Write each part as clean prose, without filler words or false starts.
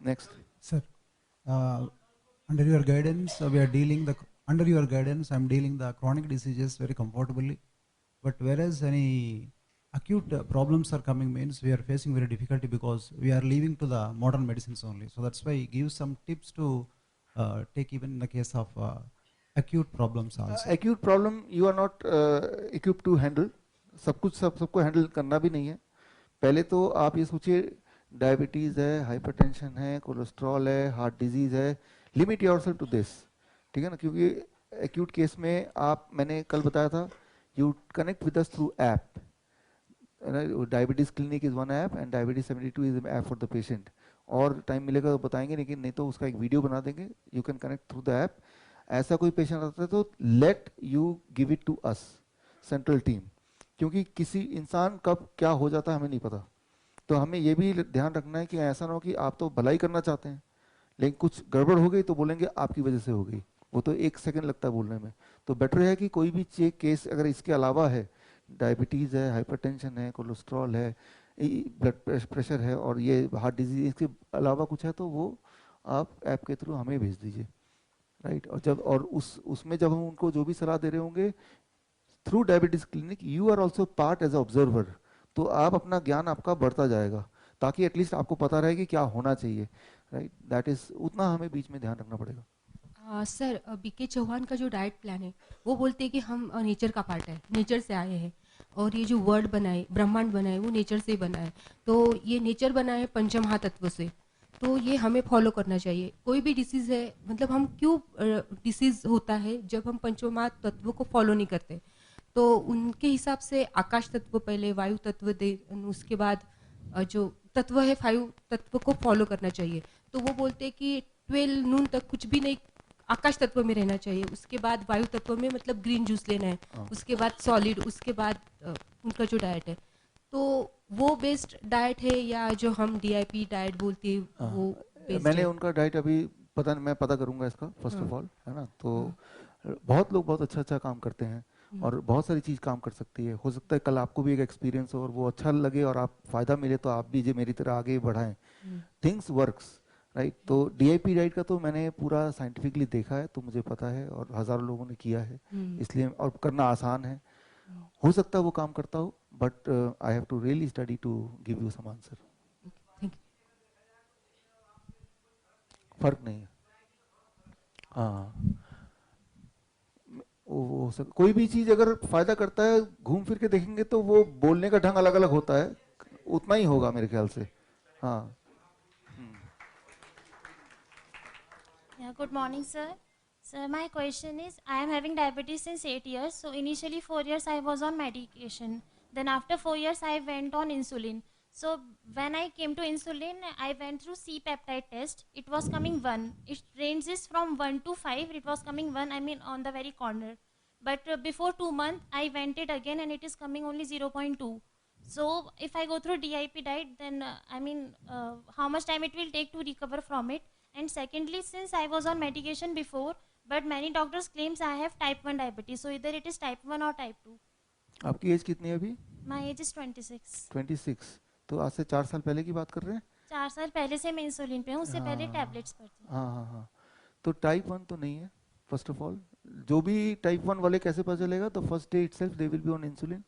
Next. Sir, uh, under your guidance, we are dealing the under your guidance. I'm dealing the chronic diseases very comfortably. But whereas any acute problems are coming, means we are facing very difficulty because we are leaving to the modern medicines only. So that's why give some tips to take even in the case of acute problems also. Acute problem you are not equipped to handle. सब कुछ सबको handle करना भी नहीं है. पहले तो आप ये सोचिए, डायबिटीज़ है, हाइपरटेंशन है, कोलेस्ट्रॉल है, हार्ट डिजीज़ है. लिमिट योरसेल्फ टू दिस, ठीक है ना. क्योंकि एक्यूट केस में आप, मैंने कल बताया था, you connect with us through app. Diabetes clinic is one app and diabetes 72 is app for the patient. और टाइम मिलेगा तो बताएंगे, लेकिन नहीं तो उसका एक वीडियो बना देंगे. You can connect through the app. ऐसा कोई पेशेंट आता है तो let you give it to us, central team. क्योंकि किसी इंसान कब क्या हो जाता है हमें नहीं पता. तो हमें ये भी ध्यान रखना है कि ऐसा ना हो कि आप तो भलाई करना चाहते हैं लेकिन कुछ गड़बड़ हो गई तो बोलेंगे आपकी वजह से हो गई. वो तो 1 सेकंड लगता है बोलने में. तो बेटर है कि कोई भी चेक केस अगर इसके अलावा है, डायबिटीज़ है, हाइपरटेंशन है, कोलेस्ट्रॉल है, ब्लड प्रेशर है और ये हार्ट डिजीज, इसके अलावा कुछ है तो वो आप ऐप के थ्रू हमें भेज दीजिए. राइट. और जब और उसमें जब हम उनको जो भी सलाह दे रहे होंगे through diabetes clinic, you are also part as observer. तो आप अपना ज्ञान आपका बढ़ता जाएगा ताकि एटलीस्ट आपको पता रहे कि क्या होना चाहिए. राइट. दैट इज, उतना हमें बीच में ध्यान रखना पड़ेगा. सर, बीके चौहान का जो डाइट प्लान है वो बोलते हैं कि हम नेचर का पार्ट है, नेचर से आए हैं, और ये जो वर्ड बनाए, ब्रह्मांड बनाए, वो नेचर से ही बना है. तो ये नेचर बना है पंचमहातत्व से, तो ये हमें फॉलो करना चाहिए. कोई भी डिसीज़ है, मतलब हम क्यों डिसीज़ होता है जब हम पंचमहातत्व को फॉलो नहीं करते. तो उनके हिसाब से आकाश तत्व पहले, वायु तत्व दे, उसके बाद जो तत्व है 5 तत्व को फॉलो करना चाहिए. तो वो बोलते हैं कि 12 नून तक कुछ भी नहीं आकाश तत्व में रहना चाहिए. उसके बाद वायु तत्व में मतलब ग्रीन जूस लेना है, उसके बाद सॉलिड, उसके बाद उनका जो डाइट है. तो वो बेस्ड डाइट है या जो हम DIP डाइट बोलते हैं वो बेस्ड मैंने है? उनका डाइट अभी पता नहीं, मैं पता करूंगा इसका फर्स्ट ऑफ ऑल, है ना. तो बहुत लोग बहुत अच्छा अच्छा काम करते हैं और बहुत सारी चीज़ काम कर सकती है. हो सकता है कल आपको भी एक एक्सपीरियंस हो और वो अच्छा लगे और आप फ़ायदा मिले तो आप भी जो मेरी तरह आगे बढ़ाएं. Things works. राइट. तो DIP डाइट का तो मैंने पूरा साइंटिफिकली देखा है, तो मुझे पता है और हज़ारों लोगों ने किया है, इसलिए, और करना आसान है. हो सकता है वो काम करता हो, but I have to really study to give you some answer. फर्क नहीं है. हाँ, कोई भी चीज अगर फायदा करता है, घूम फिर के देखेंगे तो वो बोलने का ढंग अलग अलग होता है, उतना ही होगा मेरे ख्याल से. हाँ. Yeah, good morning, sir. Sir, my question is, I am having diabetes since 8 years. So initially 4 years I was on medication. Then after 4 years I went on insulin. So when I came to insulin, I went through C-peptide test. It was coming 1. It ranges from 1 to 5. It was coming 1, I mean on the very corner. But before 2 months, I went it again and it is coming only 0.2. So if I go through DIP diet, then how much time it will take to recover from it? And secondly, since I was on medication before, but many doctors claims I have type 1 diabetes. So either it is type 1 or type 2. आपकी as कितनी है अभी? My age is 26. 26. तो आज से 4 साल पहले की बात कर रहे हैं? 4 साल पहले से मैं इंसुलिन पे हूँ, उससे पहले टैबलेट्स पर थी. हाँ हाँ हाँ. तो टाइप 1 तो नहीं है. फर्स्ट ऑफ ऑल, जो भी टाइप 1 वाले कैसे पता चलेगा? तो first day itself they will be on insulin,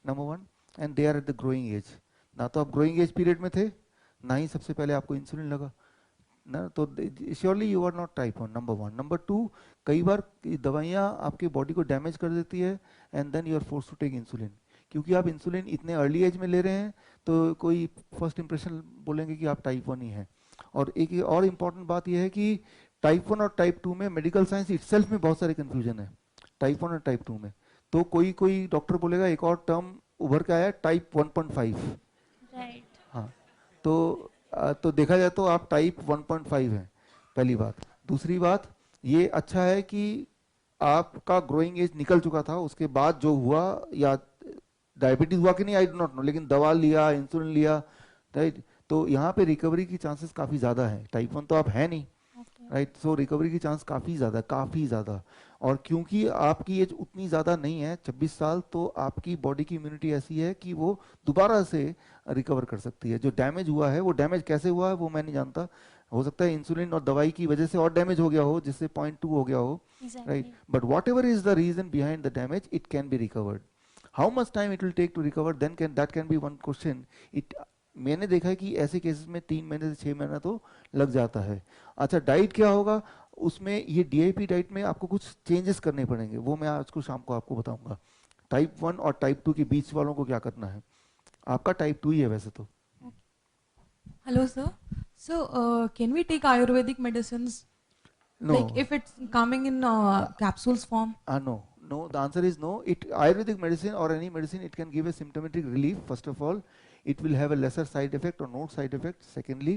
number 1, and they are at the growing age. ना तो आप ग्रोइंग एज पीरियड में थे, ना ही सबसे पहले आपको इंसुलिन लगा ना. तो surely you are not type 1, number 1. Number 2, कई बार दवाइयाँ आपके बॉडी को डैमेज कर देती है and then you are force to take insulin. क्योंकि आप इंसुलिन इतने अर्ली एज में ले रहे हैं तो कोई फर्स्ट इंप्रेशन बोलेंगे कि आप टाइप 1 ही हैं. और एक और इम्पॉर्टेंट बात यह है कि टाइप 1 और टाइप 2 में मेडिकल साइंस इटसेल्फ में बहुत सारे कन्फ्यूजन है, टाइप 1 और टाइप 2 में. तो कोई डॉक्टर बोलेगा, एक और टर्म उभर के आया टाइप 1.5. राइट. हाँ. तो देखा जाए तो आप टाइप 1.5 हैं, पहली बात. दूसरी बात, ये अच्छा है कि आपका ग्रोइंग एज निकल चुका था, उसके बाद जो हुआ, या डायबिटीज हुआ कि नहीं आई डो नॉट नो, लेकिन दवा लिया, इंसुलिन लिया, राइट. तो यहाँ पे रिकवरी की चांसेस काफ़ी ज़्यादा है. टाइप 1 तो आप है नहीं, राइट. सो रिकवरी की चांस काफ़ी ज़्यादा. और क्योंकि आपकी एज उतनी ज़्यादा नहीं है, 26 साल, तो आपकी बॉडी की इम्यूनिटी ऐसी है कि वो दोबारा से रिकवर कर सकती है. जो डैमेज हुआ है, वो डैमेज कैसे हुआ है वो मैं नहीं जानता, हो सकता है इंसुलिन और दवाई की वजह से और डैमेज हो गया हो, जिससे 0.2 हो गया हो, right? Exactly. But whatever is the reason behind the damage, it can be recovered. How much time it will take to recover, then can that can be one question. It मैंने देखा है कि ऐसे cases में 3 महीने से 6 महीना तो लग जाता है. अच्छा, डाइट क्या होगा उसमें? ये डीआईपी डाइट में आपको कुछ चेंजेस करने पड़ेंगे, वो मैं आज को शाम को आपको बताऊंगा. टाइप 1 और टाइप 2 के बीच वालों को क्या करना है. आपका टाइप 2 ही है वैसे तो. Hello, sir. So, can we take Ayurvedic medicines? No. Like if it's coming in capsules form? No. No, the answer is no. Ayurvedic medicine or any medicine, it can give a symptomatic relief. First of all, it will have a lesser side effect or no side effect. Secondly,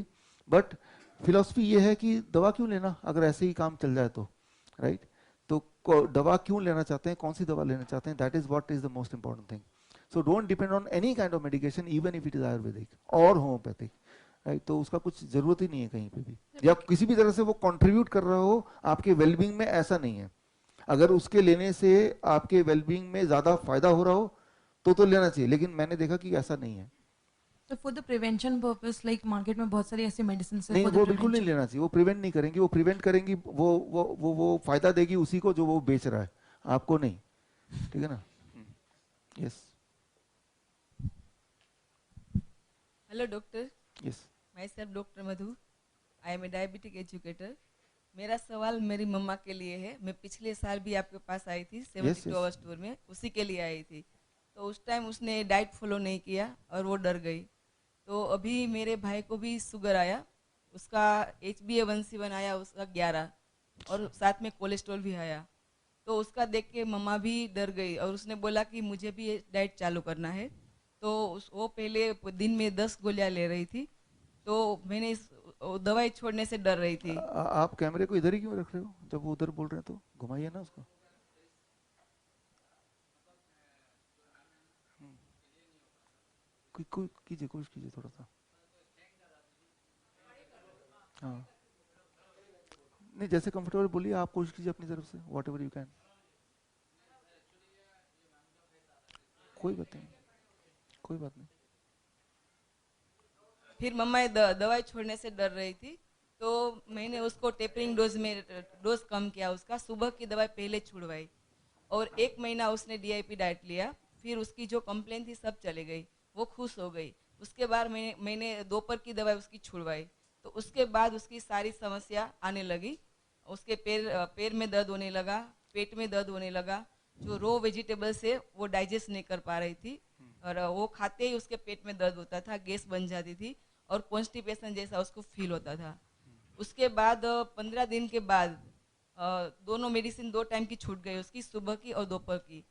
but philosophy ये है कि दवा क्यों लेना अगर ऐसे ही काम चल जाए तो, right? तो दवा क्यों लेना चाहते हैं, कौन सी दवा लेना चाहते हैं, that is what is the most important thing. So don't depend on any kind of medication, even if it is Ayurvedic or homeopathic. Right, तो उसका कुछ जरूरत ही नहीं है कहीं पे भी, या किसी भी तरह से वो कंट्रीब्यूट कर रहा हो आपके वेलबींग में, ऐसा नहीं है. अगर उसके लेने से आपके वेलबींग में ज्यादा फायदा हो रहा हो तो लेना चाहिए, लेकिन मैंने देखा कि ऐसा नहीं है. So for the prevention purpose, like market में बहुत सारी ऐसी मेडिसिन नहीं, वो बिल्कुल नहीं लेना चाहिए. वो प्रिवेंट नहीं करेंगी, वो प्रिवेंट करेंगी, वो फायदा देगी उसी को जो वो बेच रहा है, आपको नहीं. ठीक है ना. Yes. Hello doctor. Yes. Myself doctor Madhu. I am a diabetic educator. मेरा सवाल मेरी मम्मा के लिए है. मैं पिछले साल भी आपके पास आई थी 72 आवर्स टूर में, उसी के लिए आई थी. तो उस टाइम उसने डाइट फॉलो नहीं किया और वो डर गई. तो अभी मेरे भाई को भी शुगर आया, उसका HbA1c आया उसका 11 और साथ में कोलेस्ट्रॉल भी आया. तो उसका देख के मम्मा भी डर गई और उसने बोला कि मुझे भी ये डाइट चालू करना है. तो वो पहले दिन में 10 गोलियां ले रही थी. तो मैंने दवाई छोड़ने से डर रही थी. आप कैमरे को इधर ही क्यों रख रहे हो, जब वो उधर बोल रहे हैं तो घुमाइए ना उसको. कीजिए, कोशिश कीजिए थोड़ा सा. हाँ, नहीं, जैसे कंफर्टेबल बोलिए, आप कोशिश कीजिए अपनी तरफ से, वॉट एवर यू कैन. कोई बात नहीं, कोई बात नहीं. फिर मम्मा दवाई छोड़ने से डर रही थी, तो मैंने उसको टेपरिंग डोज कम किया. उसका सुबह की दवाई पहले छुड़वाई और 1 महीना उसने DIP डाइट लिया. फिर उसकी जो कंप्लेन थी सब चली गई, वो खुश हो गई. उसके बाद मैंने दोपहर की दवाई उसकी छुड़वाई. तो उसके बाद उसकी सारी समस्या आने लगी. उसके पैर में दर्द होने लगा, पेट में दर्द होने लगा. जो रो वेजिटेबल्स है वो डाइजेस्ट नहीं कर पा रही थी और वो खाते ही उसके पेट में दर्द होता था, गैस बन जाती थी और कॉन्स्टिपेशन जैसा उसको फील होता था. उसके बाद 15 दिन के बाद दोनों मेडिसिन 2 टाइम की छूट गई उसकी, सुबह की और दोपहर की.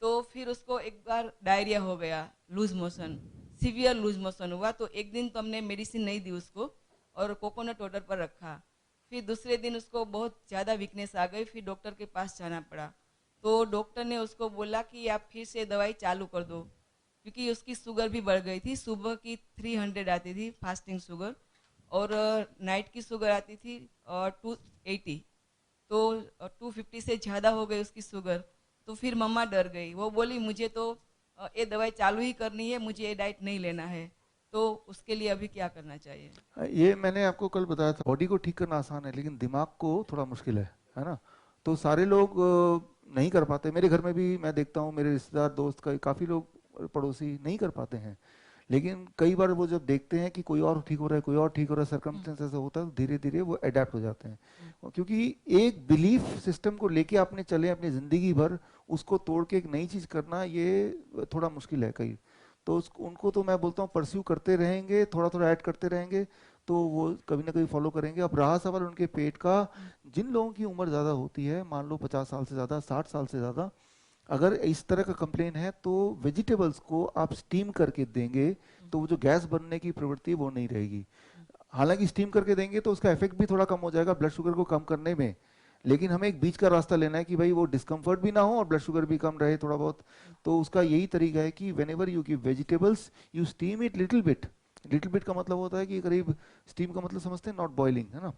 तो फिर उसको एक बार डायरिया हो गया, loose motion, severe loose motion हुआ. तो एक दिन तो हमने मेडिसिन नहीं दी उसको और कोकोनट वाटर पर रखा. फिर दूसरे दिन उसको बहुत ज़्यादा वीकनेस आ गई, फिर डॉक्टर के पास जाना पड़ा. तो डॉक्टर ने उसको बोला कि आप फिर से दवाई चालू कर दो, क्योंकि उसकी शुगर भी बढ़ गई थी. सुबह की 300 आती थी फास्टिंग शुगर और नाइट की शुगर आती थी 280. तो 250 से ज़्यादा हो गई उसकी शुगर. तो फिर मम्मा डर गई, वो बोली मुझे तो ये दवाई चालू ही करनी है, मुझे ये डाइट नहीं लेना है. तो उसके लिए अभी क्या करना चाहिए? ये मैंने आपको कल बताया था, बॉडी को ठीक करना आसान है लेकिन दिमाग को थोड़ा मुश्किल है ना. तो सारे लोग नहीं कर पाते. मेरे घर में भी मैं देखता हूँ, मेरे रिश्तेदार दोस्त का काफ़ी लोग पड़ोसी नहीं कर पाते हैं. लेकिन कई बार वो जब देखते हैं कि कोई और ठीक हो रहा है, कोई और ठीक हो रहा है, सर्कमस्टेंस ऐसा होता है, तो धीरे धीरे वो अडेप्ट हो जाते हैं. क्योंकि एक बिलीफ सिस्टम को लेके आपने चले अपनी ज़िंदगी भर, उसको तोड़ के एक नई चीज़ करना ये थोड़ा मुश्किल है कई. तो उनको तो मैं बोलता हूँ परस्यू करते रहेंगे, थोड़ा थोड़ा ऐड करते रहेंगे तो वो कभी ना कभी फॉलो करेंगे. अब रहा सवाल उनके पेट का, जिन लोगों की उम्र ज़्यादा होती है, मान लो 50 साल से ज़्यादा, 60 साल से ज़्यादा, अगर इस तरह का कंप्लेन है तो वेजिटेबल्स को आप स्टीम करके देंगे तो वो जो गैस बनने की प्रवृत्ति वो नहीं रहेगी. हालांकि स्टीम करके देंगे तो उसका इफेक्ट भी थोड़ा कम हो जाएगा ब्लड शुगर को कम करने में, लेकिन हमें एक बीच का रास्ता लेना है कि भाई वो डिस्कम्फर्ट भी ना हो और ब्लड शुगर भी कम रहे थोड़ा बहुत. तो उसका यही तरीका है कि whenever you give vegetables you steam it little bit. Little bit का मतलब होता है कि करीब, स्टीम का मतलब समझते हैं नॉट बॉइलिंग, है ना.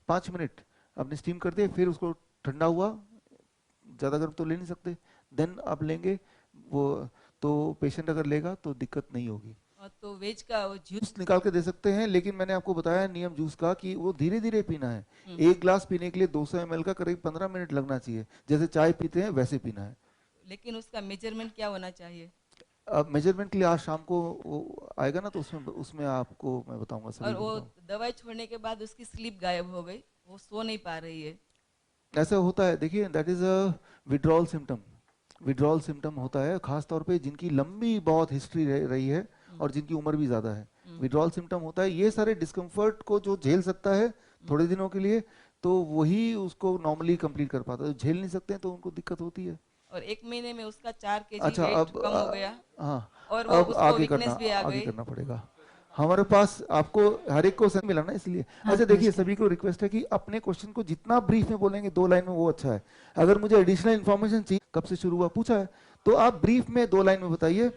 5 मिनट आपने स्टीम कर दिया, फिर उसको ठंडा हुआ, ज़्यादा गर्म तो ले नहीं सकते, देन आप लेंगे वो. तो पेशेंट अगर लेगा तो दिक्कत नहीं होगी. तो वेज का वो जूस जूस निकाल के दे सकते हैं, लेकिन मैंने आपको बताया नियम जूस का कि वो धीरे धीरे पीना है। एक ग्लास पीने के लिए 200 ml का करीब 15 मिनट लगना चाहिए, जैसे चाय पीते हैं वैसे पीना है। लेकिन उसका मेजरमेंट क्या होना चाहिए? अब मेजरमेंट के लिए आज शाम को वो आएगा ना, तो उसमें आपको मैं बताऊंगा और सभी वो बताऊंगा। दवाई छोड़ने के बाद उसकी स्लीप गायब हो गई, वो सो नहीं पा रही है। ऐसा होता है, देखिए that is a withdrawal symptom. Withdrawal symptom होता है खास तौर पे जिनकी लंबी बहुत हिस्ट्री रही है और जिनकी उम्र भी ज़्यादा है। विड्रॉल सिम्टम होता है, ये सारे डिस्कम्फर्ट को जो झेल सकता है थोड़े दिनों के लिए, तो वही उसको नॉर्मली कंप्लीट कर पाता है। जो झेल नहीं सकते हैं तो उनको दिक्कत होती है। और 1 महीने में उसका 4 kg अच्छा, वेट अब कम हो गया हाँ, और वो अब उसको वीकनेस भी आ आगे गई। करना पड़ेगा। हमारे पास आपको हर एक को समय मिला ना, इसलिए हाँ, अच्छा देखिए, नमस्कार। सभी को रिक्वेस्ट है कि अपने क्वेश्चन को जितना ब्रीफ में बोलेंगे 2 लाइन में वो अच्छा है। अगर मुझे एडिशनल इन्फॉर्मेशन चाहिए, कब से शुरू हुआ पूछा है, तो आप ब्रीफ में 2 लाइन में बताइए।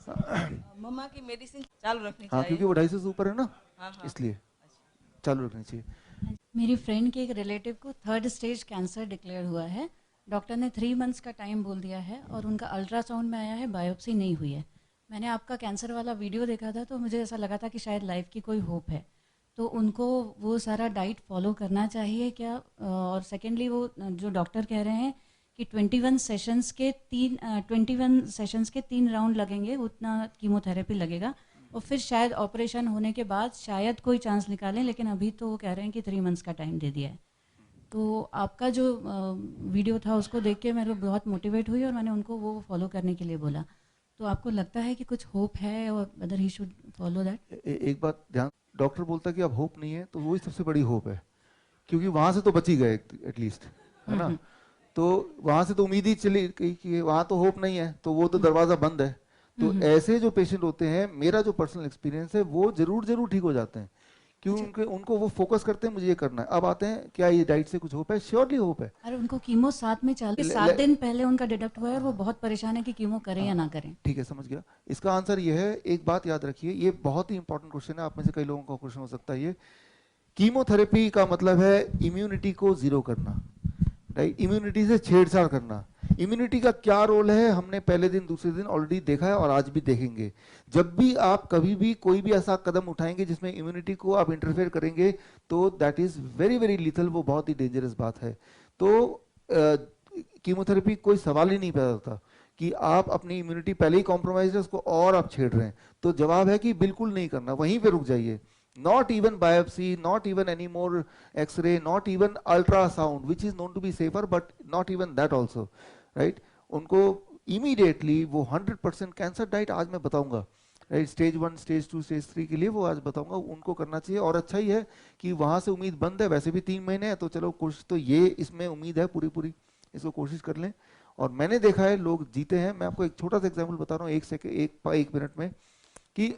मम्मा की मेडिसिन चालू रखनी हाँ, चाहिए। क्योंकि वो 250 से ऊपर है ना, हाँ हाँ। इसलिए चालू रखनी चाहिए। मेरी फ्रेंड के एक रिलेटिव को 3rd स्टेज कैंसर डिक्लेयर हुआ है। डॉक्टर ने 3 मंथ्स का टाइम बोल दिया है और उनका अल्ट्रासाउंड में आया है, बायोप्सी नहीं हुई है। मैंने आपका कैंसर वाला वीडियो देखा था तो मुझे ऐसा लगा था कि शायद लाइफ की कोई होप है। तो उनको वो सारा डाइट फॉलो करना चाहिए क्या? और सेकेंडली वो जो डॉक्टर कह रहे हैं कि 21 सेशंस के 3 राउंड लगेंगे, उतना कीमोथेरेपी लगेगा और फिर शायद ऑपरेशन होने के बाद शायद कोई चांस निकालें, लेकिन अभी तो वो कह रहे हैं कि 3 मंथ्स का टाइम दे दिया है। तो आपका जो वीडियो था उसको देख के मेरे को बहुत मोटिवेट हुई और मैंने उनको वो फॉलो करने के लिए बोला। तो आपको लगता है कि कुछ होप है और weather he should follow that? एक बात ध्यान, डॉक्टर बोलता है कि अब होप नहीं है, तो वही सबसे बड़ी होप है, क्योंकि वहां से तो बच ही गए एटलीस्ट, है ना। तो वहां से तो उम्मीद ही चली गई कि वहां तो होप नहीं है, तो वो तो दरवाजा बंद है। तो ऐसे जो पेशेंट होते हैं, मेरा जो पर्सनल एक्सपीरियंस है, वो जरूर ठीक हो जाते हैं, क्योंकि उनको वो फोकस करते हैं मुझे ये करना है। अब आते हैं क्या ये डाइट से कुछ होप है? श्योरली होप है। अरे उनको कीमो साथ में चल 7 दिन पहले उनका डिडक्ट हुआ है और वो बहुत परेशान है कि कीमो करें या ना करें। ठीक है, समझ गया। इसका आंसर ये है, एक बात याद रखिए, ये बहुत ही इंपॉर्टेंट क्वेश्चन है, आप में से कई लोगों का क्वेश्चन हो सकता है ये। कीमोथेरेपी का मतलब है इम्यूनिटी को जीरो करना, राइट? इम्यूनिटी से छेड़छाड़ करना। इम्यूनिटी का क्या रोल है हमने पहले दिन दूसरे दिन ऑलरेडी देखा है और आज भी देखेंगे। जब भी आप कभी भी कोई भी ऐसा कदम उठाएंगे जिसमें इम्यूनिटी को आप इंटरफेयर करेंगे, तो that is very very lethal, वो बहुत ही डेंजरस बात है। तो कीमोथेरेपी कोई सवाल ही नहीं पैदा होता कि आप अपनी इम्यूनिटी पहले ही कॉम्प्रोमाइज है, उसको और आप छेड़ रहे हैं। तो जवाब है कि बिल्कुल नहीं करना, वहीं पे रुक जाइए। Not even biopsy, not even any more X-ray, not even ultrasound, which is known to be safer, but not even that also, right? उनको immediately वो 100% कैंसर डाइट आज मैं बताऊंगा, right? स्टेज 1, स्टेज 2, स्टेज 3 के लिए वो आज बताऊंगा, उनको करना चाहिए। और अच्छा ही है कि वहां से उम्मीद बंद है, वैसे भी 3 महीने हैं, तो चलो कोशिश तो ये इसमें उम्मीद है पूरी, इसको कोशिश कर लें। और मैंने देखा है लोग जीते हैं। मैं आपको एक छोटा सा एग्जाम्पल बता रहा हूँ, एक मिनट में, कि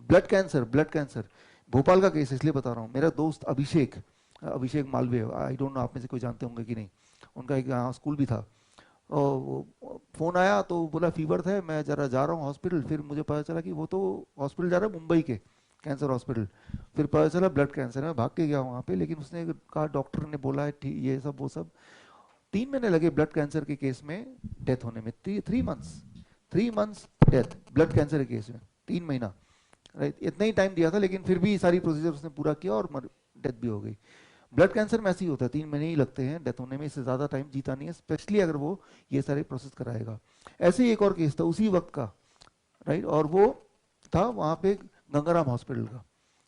ब्लड कैंसर भोपाल का केस इसलिए बता रहा हूँ। मेरा दोस्त अभिषेक मालवीय, आई डोंट नो आप में से कोई जानते होंगे कि नहीं, उनका एक यहाँ स्कूल भी था। और वो फोन आया तो बोला फीवर था, मैं जरा जा रहा हूँ हॉस्पिटल। फिर मुझे पता चला कि वो तो हॉस्पिटल जा रहा है मुंबई के कैंसर हॉस्पिटल। फिर पता चला ब्लड कैंसर है, भाग के गया वहाँ पे, लेकिन उसने कहा, डॉक्टर ने बोला है ठीक, ये सब वो सब। 3 महीने लगे ब्लड कैंसर के केस में डेथ होने में। 3 मंथ्स डेथ ब्लड कैंसर के केस में, 3 महीना, राइट? इतना ही टाइम दिया था, लेकिन फिर भी सारी प्रोसीजर उसने पूरा किया और डेथ भी हो गई। ब्लड कैंसर में ऐसे ही होता है, 3 महीने ही लगते हैं डेथ होने में, इससे ज्यादा टाइम जीता नहीं है, स्पेशली अगर वो ये सारे प्रोसेस कराएगा। ऐसे ही एक और केस था उसी वक्त का, राइट? और वो था वहाँ पे गंगाराम हॉस्पिटल का,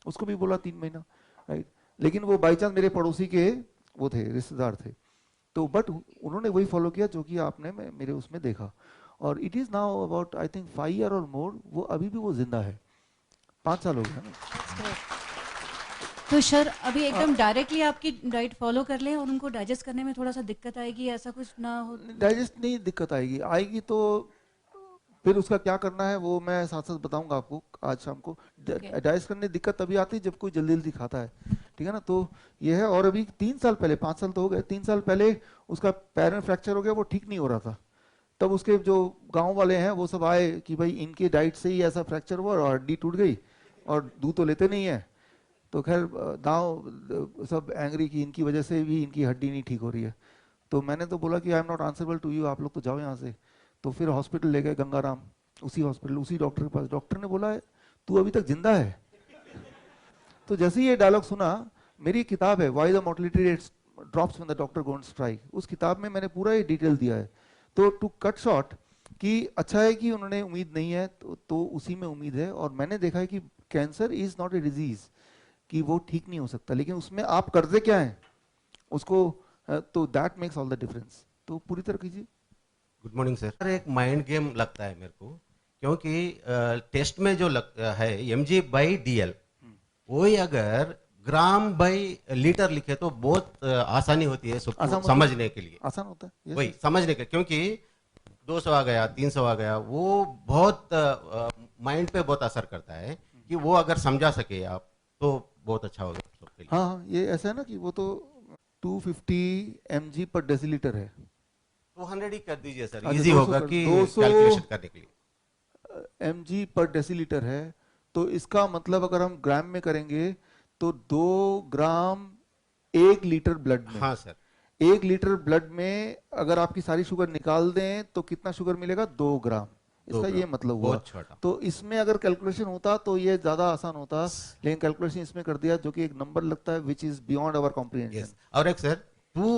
उसको भी बोला 3 महीना, राइट? लेकिन वो बाई चांस मेरे पड़ोसी के वो थे, रिश्तेदार थे, तो बट उन्होंने वही फॉलो किया जो कि आपने मेरे उसमें देखा। और it is now about I think 5 year और मोर, वो अभी भी वो जिंदा है, 5 साल हो गया ना। तो सर अभी एकदम डायरेक्टली आपकी डाइट फॉलो कर लें और उनको डाइजेस्ट करने में थोड़ा सा दिक्कत आएगी, ऐसा कुछ ना हो? डाइजेस्ट नहीं दिक्कत आएगी तो फिर उसका क्या करना है वो मैं साथ साथ बताऊंगा आपको आज शाम को। डाइजेस्ट करने दिक्कत तभी आती है जब कोई जल्दी जल्दी खाता है, ठीक है ना। तो ये है। और अभी 3 साल पहले, 5 साल तो हो गए, 3 साल पहले उसका पैर में फ्रैक्चर हो गया, वो ठीक नहीं हो रहा था। तब उसके जो गांव वाले हैं वो सब आए कि भाई इनके डाइट से ही ऐसा फ्रैक्चर हुआ और हड्डी टूट गई और दूध तो लेते नहीं है। तो खैर गांव सब एंग्री कि इनकी वजह से भी इनकी हड्डी नहीं ठीक हो रही है। तो मैंने तो बोला कि I am not answerable to you, आप लोग तो जाओ यहाँ से। तो फिर हॉस्पिटल ले गए गंगाराम, उसी हॉस्पिटल उसी डॉक्टर के पास। डॉक्टर ने बोला है तू अभी तक जिंदा है? तो जैसे ही ये डायलॉग सुना, मेरी किताब है why the mortality rate drops when the doctor go on strike, उस किताब में मैंने पूरा ये डिटेल दिया है। तो टू कट शॉर्ट कि अच्छा है कि उन्होंने उम्मीद नहीं है तो उसी में उम्मीद है। और मैंने देखा है कि cancer is not a disease कि वो ठीक नहीं हो सकता, लेकिन उसमें आप करते क्या हैं उसको, तो that makes all the difference. तो पूरी तरह कीजिए। Good morning sir. एक माइंड गेम लगता है मेरे को, क्योंकि टेस्ट में जो है mg/dl, वही अगर ग्राम बाई लीटर लिखे तो बहुत आसानी होती है सबको समझने के लिए। आसान होता है वही समझने के, क्योंकि 200 आ गया, 300 आ गया, वो बहुत माइंड पे बहुत असर करता है कि वो अगर समझा सके आप तो बहुत अच्छा होगा सबके लिए। हाँ, ये ऐसा है ना कि वो तो 250 mg/डेसीलीटर है। 200 ही कर दीजिए सर, अच्छा, इजी होगा कि 200 कैलकुलेशन करने के लिए। mg/डेसीलीटर है, तो इसका मतलब अगर हम ग्राम में करेंगे तो 2 ग्राम 1 लीटर ब्लड में। हाँ सर। 1 लीटर ब्लड में अगर आपकी सारी शुगर निकाल दें तो कितना शुगर मिलेगा? 2 ग्राम। इसका ये मतलब हुआ। बहुत छोटा। तो इसमें अगर कैलकुलेशन होता तो ये ज्यादा आसान होता, लेकिन कैलकुलेशन इसमें कर दिया जो कि एक नंबर लगता है which is beyond our comprehension. और एक सर 2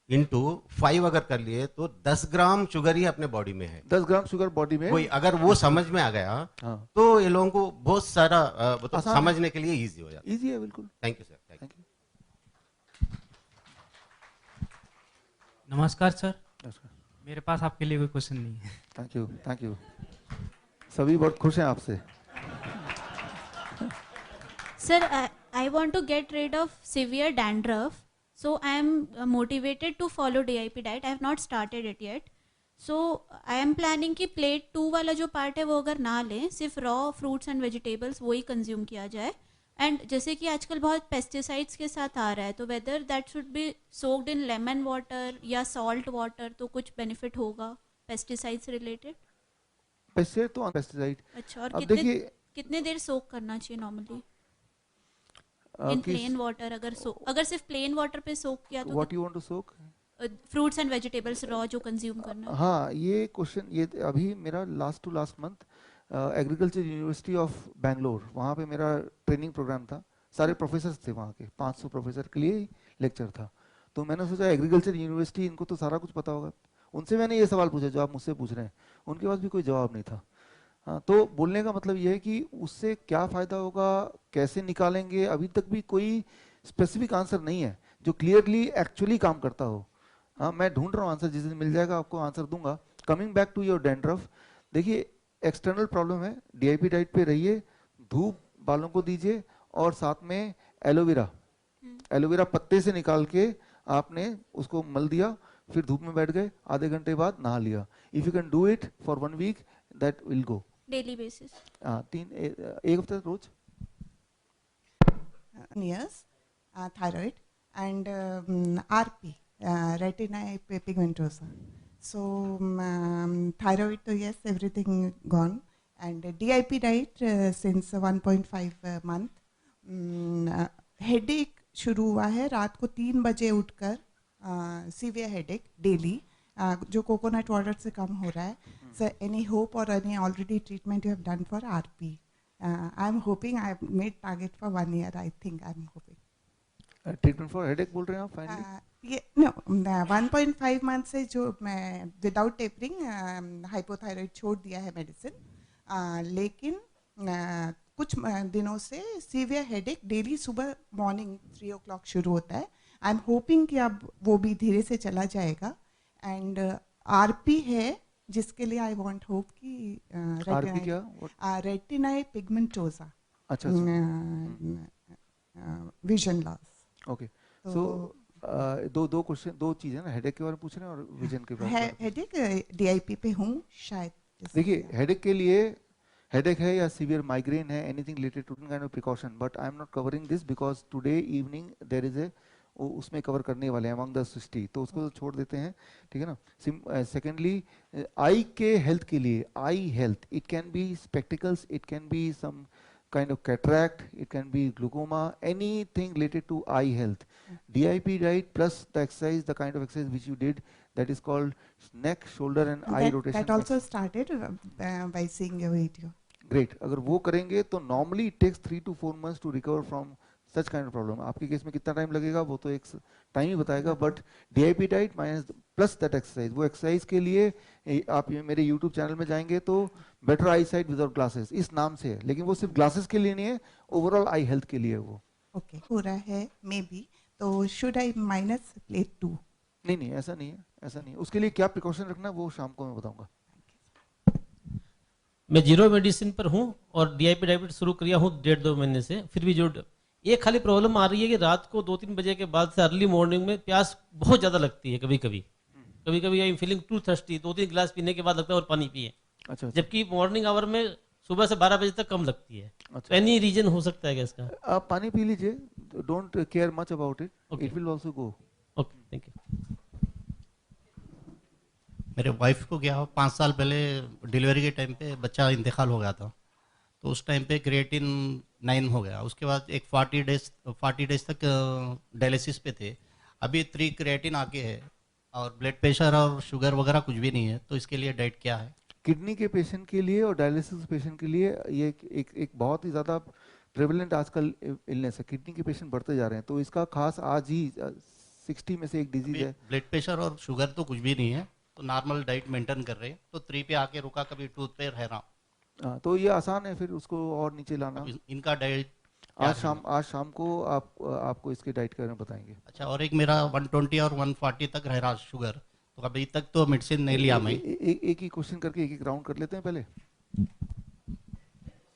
into 5 अगर कर लिए तो 10 ग्राम शुगर ही अपने बॉडी में है। 10 ग्राम शुगर बॉडी में, वही अगर वो समझ में आ गया हाँ, तो ये लोगों को बहुत सारा समझने के लिए इजी हो जाता है। इजी है बिल्कुल। Thank you sir. Thank you. नमस्कार सर। मेरे पास आपके लिए कोई क्वेश्चन नहीं है। Thank you, thank you. सभी बहुत खुश हैं आपसे। Sir, I want to get rid of severe dandruff. So I am motivated to follow DIP diet. I have not started it yet. So I am planning कि plate 2 वाला जो part है वो अगर ना लें, सिर्फ raw fruits and vegetables वही consume किया जाए। And जैसे कि आजकल बहुत pesticides के साथ आ रहा है, तो whether that should be soaked in lemon water या salt water, तो कुछ benefit होगा pesticides related? पेस्टिसाइड तो पेस्टिसाइड। अच्छा, और अब देखिए कितने देर सोक करना चाहिए नॉर्मली इन प्लेन वाटर? अगर सिर्फ प्लेन वाटर पे सोक किया तो what you want to soak? Fruits and vegetables raw जो कंज्यूम करना है। हाँ, ये क्वेश्चन ये अभी मेरा last to last month agriculture university of Bangalore, वहाँ पे मेरा ट्रेनिंग प्रोग्राम था। सारे प्रोफेसर थे वहाँ के, 500 प्रोफेसर के लिए लेक्चर था। तो मैंने सोचा एग्रीकल्चर यूनिवर्सिटी, इनको तो सारा कुछ पता होगा। उनसे मैंने ये सवाल पूछा जो आप मुझसे पूछ रहे हैं, उनके पास भी कोई जवाब नहीं था। हाँ, तो बोलने का मतलब ये है कि उससे क्या फ़ायदा होगा, कैसे निकालेंगे, अभी तक भी कोई स्पेसिफिक आंसर नहीं है जो क्लियरली एक्चुअली काम करता हो। हाँ, मैं ढूंढ रहा हूँ आंसर, जिस दिन मिल जाएगा आपको आंसर दूंगा। Coming back to your dandruff, देखिए एक्सटर्नल प्रॉब्लम है, DIP डाइट पे रहिए, धूप बालों को दीजिए, और साथ में एलोवेरा पत्ते से निकाल के आपने उसको मल दिया, फिर धूप में बैठ गए, आधे घंटे बाद नहा लिया। If you can do it for 1 week that will go. Daily basis? एक हफ्ते रोज। Years, thyroid and RP, retinitis pigmentosa. So thyroid, yes, everything gone, and DIP diet since 1.5 month. Headache शुरू हुआ है, रात को 3 बजे उठकर सीवियर हेडेक डेली, जो कोकोनट वाटर से कम हो रहा है। सर, एनी होप और any already treatment you have done for RP? I am hoping, I have made target for 1 year, I think, I am hoping. Treatment for headache बोल रहे हैं आप फाइनली? ये नो, 1.5 मंथ से जो मैं without tapering hypothyroid छोड़ दिया है मेडिसिन, लेकिन कुछ दिनों से सीवियर हेडेक डेली सुबह मॉर्निंग 3 o'clock शुरू होता है। आई एम होपिंग कि अब वो भी धीरे से चला जाएगा। एंड RP है जिसके लिए आई वांट होप कि रेटिनाई पिगमेंटोसा, अच्छा, विजन लॉस। ओके, सो दो क्वेश्चन, 2 चीजें ना, हेडेक के बारे में पूछ रहे हैं और विजन के बारे में। हेडेक DIP पे हूँ शायद। देखिए, हेडेक के लिए, हेडेक है या सीवियर माइग्रेन है, anything related to kind of precaution, but I am not covering this because today evening there is a, उसमें कवर करने वाले हैं अमंग द 60, तो उसको छोड़ देते हैं, ठीक है ना। सेकेंडली, आई के हेल्थ के लिए, eye health, it can be spectacles, it can be some kind of cataract, it can be glaucoma, anything related to eye health. DIP diet plus the exercise, the kind of exercise which you did, that is called neck, shoulder and eye rotation. That also started by seeing your video. Great, अगर वो करेंगे तो normally it takes 3 to 4 months to recover from such kind of problem. आपके case में कितना time लगेगा वो तो एक टाइम ही बताएगा, but DIP diet minus plus that exercise, वो एक्सरसाइज के लिए आप मेरे यूट्यूब चैनल में जाएंगे तो better I site without glasses इस नाम से है, लेकिन वो सिर्फ ग्लासेस के लिए नहीं है, ओवरऑल आई हेल्थ के लिए है वो। ओके, हो रहा है मे बी, तो शुड आई माइनस प्लेट 2? नहीं नहीं, ऐसा नहीं है, ऐसा नहीं है। उसके लिए क्या प्रिकॉशन रखना है वो शाम को मैं बताऊंगा। मैं जीरो मेडिसिन पर हूँ और डीआईपी डायबिटीज शुरू किया हूँ 1.5-2 महीने से, फिर भी जो ये खाली प्रॉब्लम आ रही है कि रात को 2-3 बजे के बाद से अर्ली मॉर्निंग में प्यास बहुत ज़्यादा लगती है। कभी कभी I am feeling too thirsty, 2-3 गिलास पीने के बाद लगता है और पानी पिए। अच्छा, जबकि मॉर्निंग आवर में सुबह से 12 बजे तक कम लगती है। अच्छा, एनी रीजन हो सकता है क्या इसका? आप पानी पी लीजिए, don't care much about it, it will also go. Okay, thank you. मेरे वाइफ को क्या 5 साल पहले डिलीवरी के टाइम पे बच्चा इंतकाल हो गया था, तो उस टाइम पे क्रिएटिन 9 हो गया। उसके बाद एक 40 डेज तक डायलिसिस पे थे। अभी 3 क्रिएटिन आके है और ब्लड प्रेशर और शुगर वगैरह कुछ भी नहीं है, तो इसके लिए डाइट क्या है? किडनी के पेशेंट के लिए और डायलिसिस पेशेंट के लिए ये एक बहुत ही ज़्यादा प्रेवलेंट आजकल इलनेस है। किडनी के पेशेंट बढ़ते जा रहे हैं, तो इसका खास आज ही 60 में से एक डिजीज है। ब्लड प्रेशर और शुगर तो कुछ भी नहीं है, तो नॉर्मल डाइट मेंटेन कर रहे हैं, तो 3 पे आके रुका, कभी 2 पे रह रहा। हाँ, तो ये आसान है फिर उसको और नीचे लाना। इनका डाइट आज शाम को आपको इसके डाइट के बारे में बताएंगे। अच्छा, और एक मेरा 120 और 140 तक रह रहा शुगर, तो अभी तक तो मेडिसिन नहीं लिया मैं। एक ही क्वेश्चन करके एक राउंड कर लेते हैं पहले।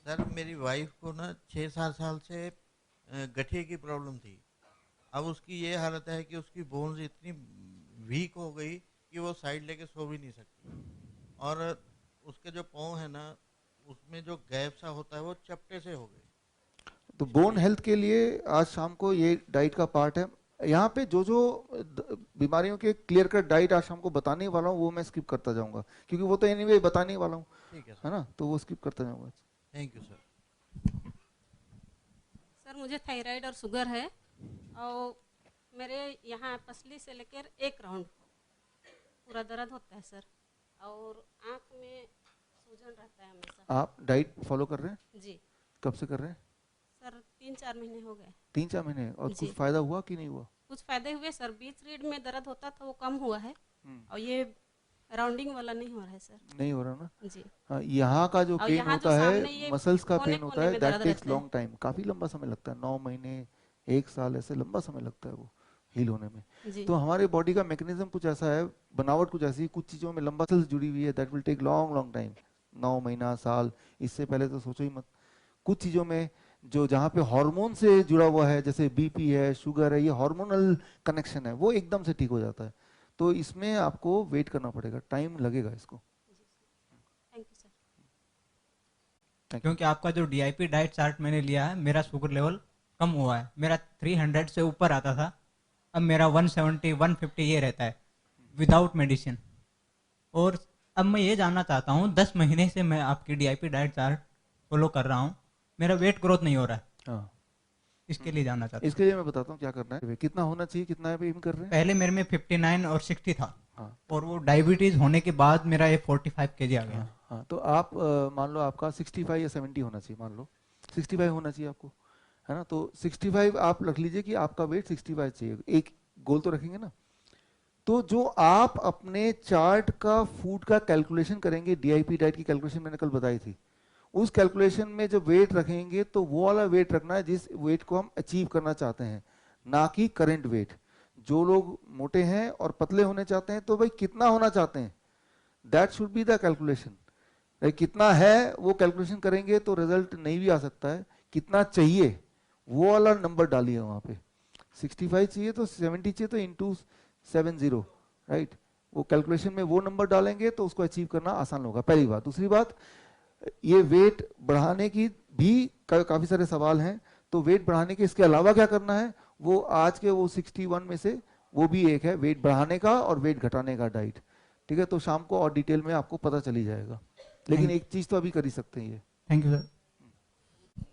सर, मेरी वाइफ को ना 6-7 साल से गठिए की प्रॉब्लम थी। अब उसकी ये हालत है कि उसकी बोन्स इतनी वीक हो गई कि वो साइड लेके सो भी नहीं सकती, और उसके जो पाँव है ना उसमें जो गैप सा होता है वो चपटे से हो गए। तो बोन हेल्थ के लिए आज शाम को ये डाइट का पार्ट है। यहाँ पे जो बीमारियों के क्लियर कट डाइट आज शाम को बताने वाला हूँ वो मैं स्किप करता जाऊंगा, क्योंकि वो तो एनीवे बताने वाला हूँ, है ना, तो वो स्किप करता जाऊंगा। Thank you sir. सर, मुझे थायराइड और शुगर है और मेरे यहाँ पसली से लेकर 1 राउंड पूरा दर्द होता है सर, और आँख में सूजन रहता है हमेशा। आप डाइट फॉलो कर रहे हैं? जी। कब से कर रहे हैं? सर 3-4 महीने हो गए। 3-4 महीने, और कुछ फायदा हुआ कि नहीं हुआ? कुछ फायदे हुए सर, बीच रीढ़ में दर्द होता था वो कम हुआ है, और ये राउंडिंग वाला नहीं हो रहा है सर। नहीं हो रहा ना जी। हाँ, यहाँ का जो पेन होता है, मसल्स का पेन होता है, दैट टेक्स लॉन्ग टाइम, काफी लंबा समय लगता है, 9 महीने 1 साल, ऐसे लंबा समय लगता है वो हील होने में। तो हमारे बॉडी का मैकेनिज्म कुछ ऐसा है, बनावट कुछ ऐसी, कुछ चीजों में लंबा सेल्स जुड़ी हुई है, that will take long time, 9 महीना साल, इससे पहले तो सोचो ही मत। कुछ चीजों में जो जहाँ पे हार्मोन से जुड़ा हुआ है, जैसे बीपी है, शुगर है, ये हार्मोनल कनेक्शन है, वो एकदम से ठीक हो जाता है। तो इसमें आपको वेट करना पड़ेगा, टाइम लगेगा इसको। Thank you sir. क्योंकि आपका जो डीआईपी डाइट चार्ट मैंने लिया है, मेरा शुगर लेवल कम हुआ है। मेरा 300 से ऊपर आता था, अब मेरा 170 150 ये रहता है विदाउट मेडिसिन। और अब मैं ये जानना चाहता हूँ, 10 महीने से मैं आपकी डीआईपी डाइट चार्ट फॉलो कर रहा हूँ, मेरा वेट ग्रोथ नहीं हो रहा है। हाँ, इसके लिए जानना चाहता हूँ। इसके लिए मैं बताता हूँ क्या करना है, कितना होना चाहिए, कितना एम कर रहे हैं। पहले मेरे में 59 और 60 था। हाँ। और वो डायबिटीज होने के बाद मेरा ये 45 kg आ गया। हाँ, तो आप मान लो आपका 65 या 70 होना चाहिए, मान लो 65 होना चाहिए आपको, है ना। तो 65 आप रख लीजिए कि आपका वेट 65 चाहिए, एक गोल तो रखेंगे ना। तो जो आप अपने चार्ट का फूड का कैलकुलेशन करेंगे, डीआईपी डाइट की कैलकुलेशन मैंने कल बताई थी, उस कैलकुलेशन में जब वेट रखेंगे तो वो वाला वेट रखना है जिस वेट को हम अचीव करना चाहते हैं, ना कि करंट वेट। जो लोग मोटे हैं और पतले होने चाहते हैं तो भाई कितना होना चाहते हैं, that should be the calculation. कितना है वो कैलकुलेशन करेंगे तो रिजल्ट नहीं भी आ सकता है, कितना चाहिए वो वाला नंबर डालिए वहां पे। 65 चाहिए तो 70 चाहिए तो इंटू 70, राइट। वो कैलकुलेशन में वो नंबर डालेंगे तो उसको अचीव करना आसान होगा, पहली बात। दूसरी बात, ये वेट बढ़ाने की भी काफी सारे सवाल हैं, तो वेट बढ़ाने के इसके अलावा क्या करना है, वो आज के वो 61 में से वो भी एक है, वेट बढ़ाने का और वेट घटाने का डाइट, ठीक है। तो शाम को और डिटेल में आपको पता चली जाएगा, लेकिन एक चीज तो अभी कर ही सकते हैं ये। Thank you sir.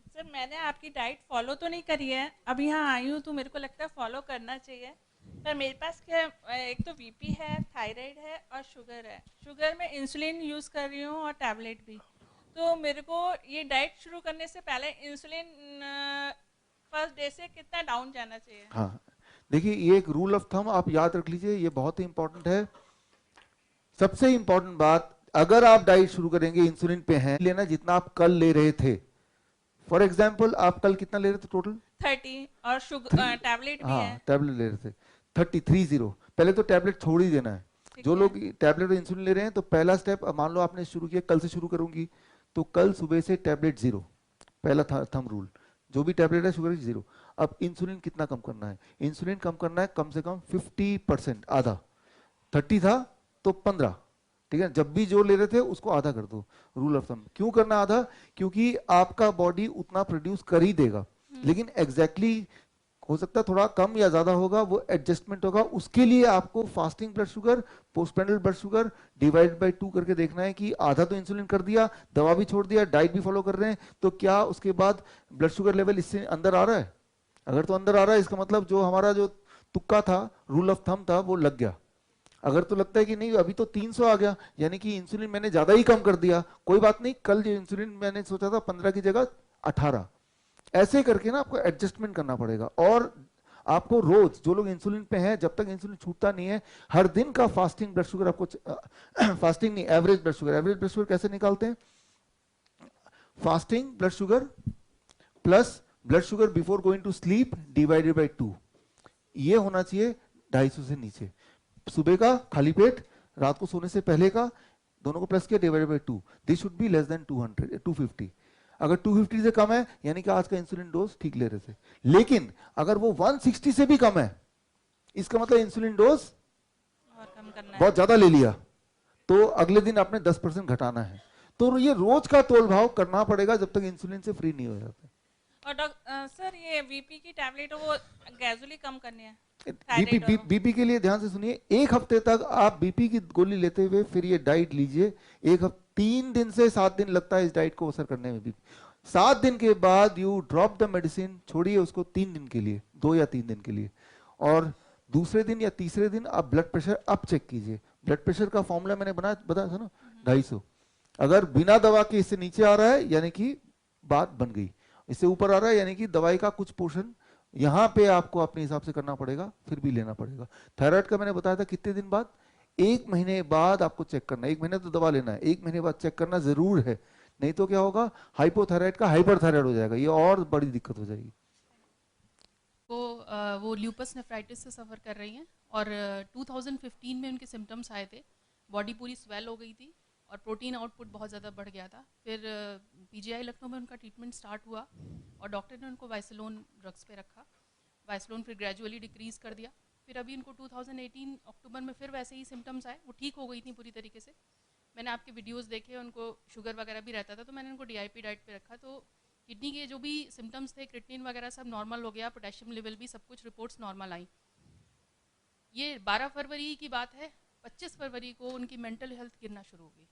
सर, मैंने आपकी डाइट फॉलो तो नहीं करी है, अब यहाँ आई हूँ तो मेरे को लगता है फॉलो करना चाहिए। पर मेरे पास क्या, एक तो बीपी है, थायराइड है और शुगर है। शुगर में इंसुलिन यूज़ कर रही हूँ और टैबलेट भी, तो मेरे को ये डाइट शुरू करने से पहले इंसुलिन फर्स्ट डे से कितना डाउन जाना चाहिए? हाँ, देखिए ये एक रूल ऑफ थंब आप याद रख लीजिए, ये बहुत ही इंपॉर्टेंट है। सबसे इंपॉर्टेंट बात, अगर आप डाइट शुरू करेंगे इंसुलिन पे हैं, लेना जितना आप कल ले रहे थे। फॉर एग्जाम्पल आप कल कितना ले रहे थे टोटल? 30 और शुगर टैबलेट भी है। हाँ, टैबलेट ले रहे थे 30। पहले तो टैबलेट छोड़ ही देना है। जो लोग टैबलेट और इंसुलिन ले रहे हैं, तो पहला स्टेप, मान लो आपने शुरू किया, कल से शुरू करूंगी, तो कल सुबह से टैबलेट 0, पहला थंब रूल। जो भी टैबलेट है शुगर 0। अब इंसुलिन कितना कम करना है? इंसुलिन कम करना है कम से कम 50%, आधा। 30 था तो 15, ठीक है। जब भी जो ले रहे थे उसको आधा कर दो, रूल ऑफ थंब। क्यों करना आधा? क्योंकि आपका बॉडी उतना प्रोड्यूस कर ही देगा, लेकिन एग्जैक्टली हो सकता है थोड़ा कम या ज्यादा होगा, वो एडजस्टमेंट होगा। उसके लिए आपको fasting blood sugar, postprandial blood sugar divide by 2 करके देखना है कि आधा तो इंसुलिन कर दिया, दवा भी छोड़ दिया, डाइट भी फॉलो कर रहे हैं, तो क्या उसके बाद ब्लड शुगर लेवल इससे अंदर आ रहा है? अगर तो अंदर आ रहा है, इसका मतलब जो हमारा जो तुक्का था, रूल ऑफ थंब था, वो लग गया। अगर तो लगता है कि नहीं अभी तो 300 आ गया, यानी कि इंसुलिन मैंने ज्यादा ही कम कर दिया, कोई बात नहीं, कल जो इंसुलिन मैंने सोचा था 15 की जगह 18, ऐसे करके ना आपको एडजस्टमेंट करना पड़ेगा। और आपको रोज, जो लोग इंसुलिन पे हैं, जब तक इंसुलिन छूटता नहीं है, हर दिन का फास्टिंग ब्लड शुगर आपको फास्टिंग नहीं, average blood sugar. Average blood sugar कैसे निकालते हैं? Fasting blood sugar plus blood sugar before going to sleep divided by 2, ये होना चाहिए 250 से नीचे। सुबह का खाली पेट, रात को सोने से पहले का, दोनों को प्लस किया divided by 2, this should be less than 250। अगर 250 से कम है, यानी कि आज का इंसुलिन डोज ठीक ले रहे थे। लेकिन अगर वो 160 से भी कम है, इसका मतलब इंसुलिन डोज बहुत ज्यादा ले लिया, तो अगले दिन आपने 10% घटाना है। तो ये रोज का तोल भाव करना पड़ेगा जब तक इंसुलिन से फ्री नहीं हो जाते। और सर ये बीपी की टैबलेट वो ग्रेजुअली कम करनी है? बीपी के लिए ध्यान से सुनिए, 1 हफ्ते तक आप बीपी की गोली लेते हुए फिर ये डाइट लीजिए। 3 दिन से 7 दिन लगता है इस डाइट को असर करने में भी। 7 दिन के बाद यू ड्रॉप द मेडिसिन, छोड़िए उसको 3 दिन के लिए, 2 या 3 दिन के लिए, और दूसरे दिन या तीसरे दिन आप ब्लड प्रेशर अप चेक कीजिए। ब्लड प्रेशर का फॉर्मूला मैंने बताया था ना, 250। अगर बिना दवा के इससे नीचे आ रहा है, यानी कि बात बन गई। इससे ऊपर आ रहा है, यानी कि दवाई का कुछ पोर्शन यहाँ पे आपको अपने हिसाब से करना पड़ेगा, फिर भी लेना पड़ेगा। थायराइड का मैंने बताया था कितने दिन बाद? 1 महीने बाद आपको चेक करना है। 1 महीने तो दवा लेना है, 1 महीने बाद चेक करना जरूर है, नहीं तो क्या होगा, हाइपोथायराइड का हाइपरथायराइड हो जाएगा, ये और बड़ी दिक्कत हो जाएगी। वो ल्यूपस नेफ्राइटिस से सफ़र कर रही हैं, और 2015 में उनके सिम्टम्स आए थे, बॉडी पूरी स्वेल हो गई थी और प्रोटीन आउटपुट बहुत ज़्यादा बढ़ गया था। फिर पीजीआई लखनऊ में उनका ट्रीटमेंट स्टार्ट हुआ और डॉक्टर ने उनको वाइसलोन ड्रग्स पे रखा। वाइसलोन फिर ग्रेजुअली डिक्रीज़ कर दिया। फिर अभी उनको 2018 अक्टूबर में फिर वैसे ही सिम्टम्स आए, वो ठीक हो गई थी पूरी तरीके से। मैंने आपके वीडियोस देखे, उनको शुगर वगैरह भी रहता था, तो मैंने उनको डीआईपी डाइट पे रखा। तो किडनी के जो भी सिम्टम्स थे, क्रिएटिनिन वगैरह सब नॉर्मल हो गया, पोटेशियम लेवल भी, सब कुछ रिपोर्ट्स नॉर्मल आई। ये 12 फरवरी की बात है, 25 फरवरी को उनकी मेंटल हेल्थ गिरना शुरू हो गई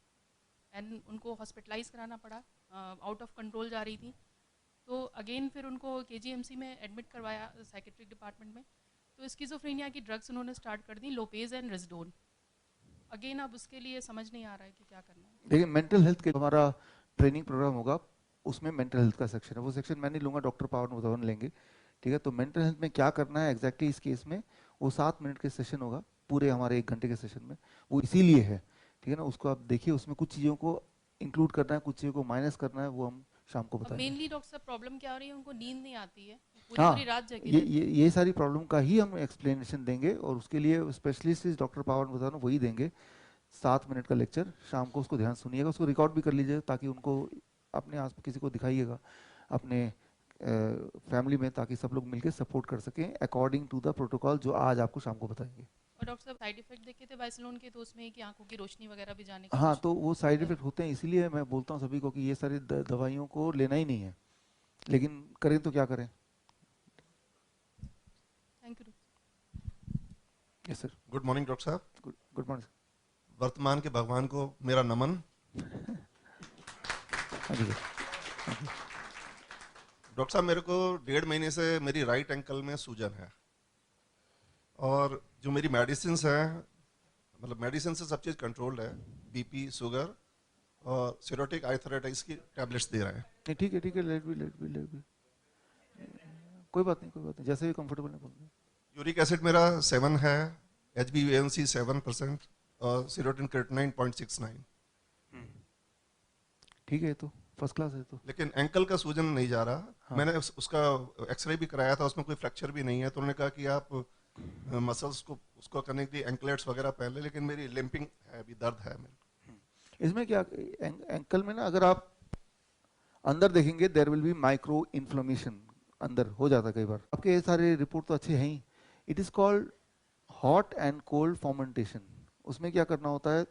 एंड उनको हॉस्पिटलाइज कराना पड़ा, आउट ऑफ कंट्रोल जा रही थी। तो अगेन फिर उनको केजीएमसी में एडमिट करवाया साइकेट्रिक डिपार्टमेंट में। तो स्किज़ोफ्रेनिया की ड्रग्स उन्होंने स्टार्ट कर दी, लोपेज एंड रिजडोन। अगेन अब उसके लिए समझ नहीं आ रहा है कि क्या करना है। देखिए मेंटल हेल्थ के हमारा ट्रेनिंग प्रोग्राम होगा, उसमें मेंटल हेल्थ का सेक्शन है, वो सेक्शन मैं नहीं लूँगा, डॉक्टर पावन उदाहरण लेंगे, ठीक है। तो मेंटल हेल्थ में क्या करना है एग्जैक्टली इस केस में, वो 7 मिनट के सेशन होगा, पूरे हमारे 1 घंटे के सेशन में, वो इसीलिए है, ठीक है ना। उसको आप देखिए, उसमें कुछ चीज़ों को इंक्लूड करना है, कुछ चीज़ों को माइनस करना है, वो हम शाम को बताएंगे। मेनली डॉक्टर साहब प्रॉब्लम क्या हो रही है, उनको नींद नहीं आती है, हाँ, पूरी रात जगी ये सारी प्रॉब्लम का ही हम एक्सप्लेनेशन देंगे, और उसके लिए स्पेशलिस्ट डॉक्टर पावन बताना वही देंगे। 7 मिनट का लेक्चर शाम को, उसको ध्यान सुनिएगा, उसको रिकॉर्ड भी कर लीजिएगा, ताकि उनको अपने आस किसी को दिखाइएगा अपने फैमिली में, ताकि सब लोग मिलकर सपोर्ट कर सकें अकॉर्डिंग टू द प्रोटोकॉल जो आज आपको शाम को बताएंगे। और डॉक्टर साहब साइड इफेक्ट देखे थे वाइसलोन के, तो उसमें कि आंखों की रोशनी वगैरह भी जाने की। हाँ, तो वो साइड इफेक्ट होते हैं, इसीलिए मैं बोलता हूँ सभी को कि ये सारी दवाइयों को लेना ही नहीं है, लेकिन करें तो क्या करें। Thank you. Yes sir. Good morning doctor साहब। Good morning. वर्तमान के भगवान को मेरा नमन। डॉक्टर साहब, मेरे को 1.5 महीने से मेरी राइट एंकल में सूजन है, और जो मेरी मेडिसिन है, मतलब मेडिसिन से सब चीज़ कंट्रोल्ड है, बीपी, शुगर और सीरोटिक आर्थराइटिस की टैबलेट्स दे रहे हैं। नहीं ठीक है, लेट भी कोई बात नहीं, जैसे भी कंफर्टेबल है बोल। यूरिक एसिड मेरा 7 है, HbA1c 7% और सीरोटिन क्रिएटिनिन 0.69। ठीक है, तो फर्स्ट क्लास है। तो लेकिन एंकल का सूजन नहीं जा रहा। हाँ। मैंने उसका एक्सरे भी कराया था, उसमें कोई फ्रैक्चर भी नहीं है। तो उन्होंने कहा कि आप मसल्स को उसको करने के लिए एंकलेट्स वगैरह पहन ले, लेकिन मेरी लिम्पिंग है, अभी दर्द है मेरे। इसमें क्या एंकल में ना अगर आप अंदर देखेंगे there will be micro inflammation, अंदर हो जाता है कई बार। आपके ये सारे रिपोर्ट तो अच्छे हैं ही। It is called hot and cold fomentation. उसमें क्या करना होता है,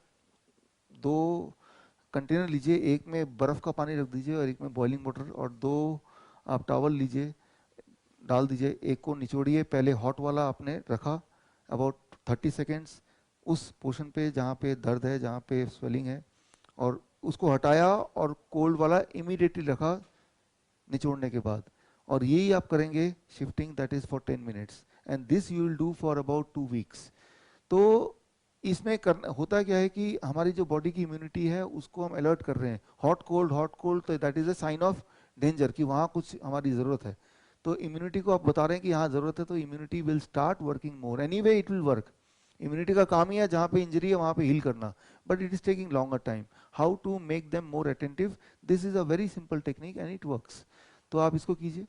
2 कंटेनर लीजिए, एक में बर्फ़ का पानी रख दीजिए और एक में बॉइलिंग वाटर, और 2 आप टॉवल लीजिए, डाल दीजिए। एक को निचोड़िए, पहले हॉट वाला आपने रखा अबाउट 30 सेकेंड्स उस पोर्शन पे जहाँ पे दर्द है, जहाँ पे स्वेलिंग है, और उसको हटाया, और कोल्ड वाला इमीडिएटली रखा निचोड़ने के बाद। और यही आप करेंगे shifting, that is for 10 minutes, and this you will do for about 2 weeks. तो इसमें करना होता क्या है कि हमारी जो बॉडी की इम्यूनिटी है उसको हम अलर्ट कर रहे हैं। हॉट कोल्ड, तो that is a sign of danger कि वहाँ कुछ हमारी ज़रूरत है। तो इम्यूनिटी को आप बता रहे हैं कि यहाँ ज़रूरत है, तो immunity will start working more. Anyway it will work. Immunity का काम ही है जहाँ पे इंजरी है वहाँ पे हील करना, but it is taking longer time. How to make them more attentive, this is a very simple technique and it works. तो आप इसको कीजिए।